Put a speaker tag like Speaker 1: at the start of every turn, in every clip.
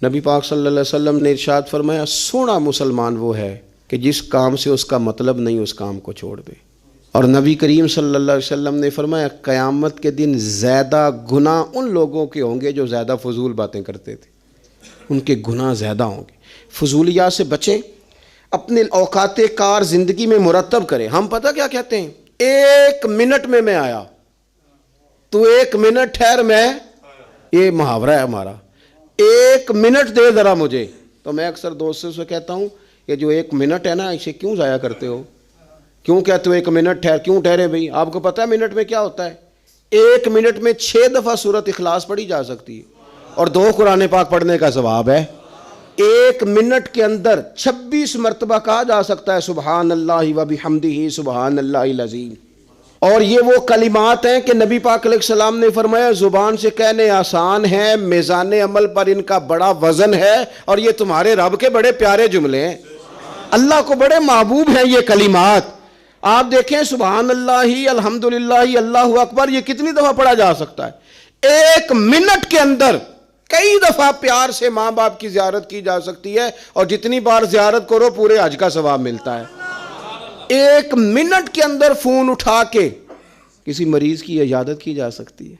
Speaker 1: نبی پاک صلی اللہ علیہ وسلم نے ارشاد فرمایا سونا مسلمان وہ ہے کہ جس کام سے اس کا مطلب نہیں اس کام کو چھوڑ دے۔ اور نبی کریم صلی اللہ علیہ وسلم نے فرمایا قیامت کے دن زیادہ گناہ ان لوگوں کے ہوں گے جو زیادہ فضول باتیں کرتے تھے، ان کے گناہ زیادہ ہوں گے۔ فضولیات سے بچیں، اپنے اوقات کار زندگی میں مرتب کریں۔ ہم پتہ کیا کہتے ہیں؟ 1 منٹ میں آیا، تو 1 منٹ ٹھہر، میں، یہ محاورہ ہے ہمارا، 1 منٹ دے ذرا مجھے۔ تو میں اکثر دوستوں سے کہتا ہوں یہ جو 1 منٹ ہے نا اسے کیوں ضائع کرتے ہو؟ کیوں کہتے ہو 1 منٹ ٹھہر؟ کیوں ٹھہرے بھائی؟ آپ کو پتہ ہے منٹ میں کیا ہوتا ہے؟ 1 منٹ میں 6 دفعہ سورۃ اخلاص پڑھی جا سکتی ہے اور 2 قرآن پاک پڑھنے کا ثواب ہے۔ 1 منٹ کے اندر 26 مرتبہ کہا جا سکتا ہے سبحان اللہ و بحمدہ سبحان اللہ العظیم۔ اور یہ وہ کلمات ہیں کہ نبی پاک علیہ السلام نے فرمایا زبان سے کہنے آسان ہیں، میزان عمل پر ان کا بڑا وزن ہے، اور یہ تمہارے رب کے بڑے پیارے جملے ہیں، اللہ کو بڑے محبوب ہیں یہ کلمات۔ آپ دیکھیں سبحان اللہ، الحمدللہ، اللہ اکبر، یہ کتنی دفعہ پڑھا جا سکتا ہے؟ 1 منٹ کے اندر کئی دفعہ پیار سے ماں باپ کی زیارت کی جا سکتی ہے، اور جتنی بار زیارت کرو پورے حج کا ثواب ملتا ہے۔ 1 منٹ کے اندر فون اٹھا کے کسی مریض کی عیادت کی جا سکتی ہے۔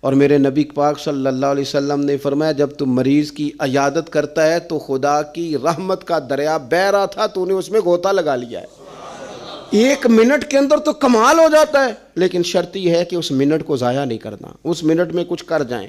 Speaker 1: اور میرے نبی پاک صلی اللہ علیہ وسلم نے فرمایا جب تم مریض کی عیادت کرتا ہے تو خدا کی رحمت کا دریا بہہ رہا تھا، تو نے اس میں غوطہ لگا لیا ہے۔ 1 منٹ کے اندر تو کمال ہو جاتا ہے، لیکن شرط یہ ہے کہ اس منٹ کو ضائع نہیں کرنا، اس منٹ میں کچھ کر جائیں۔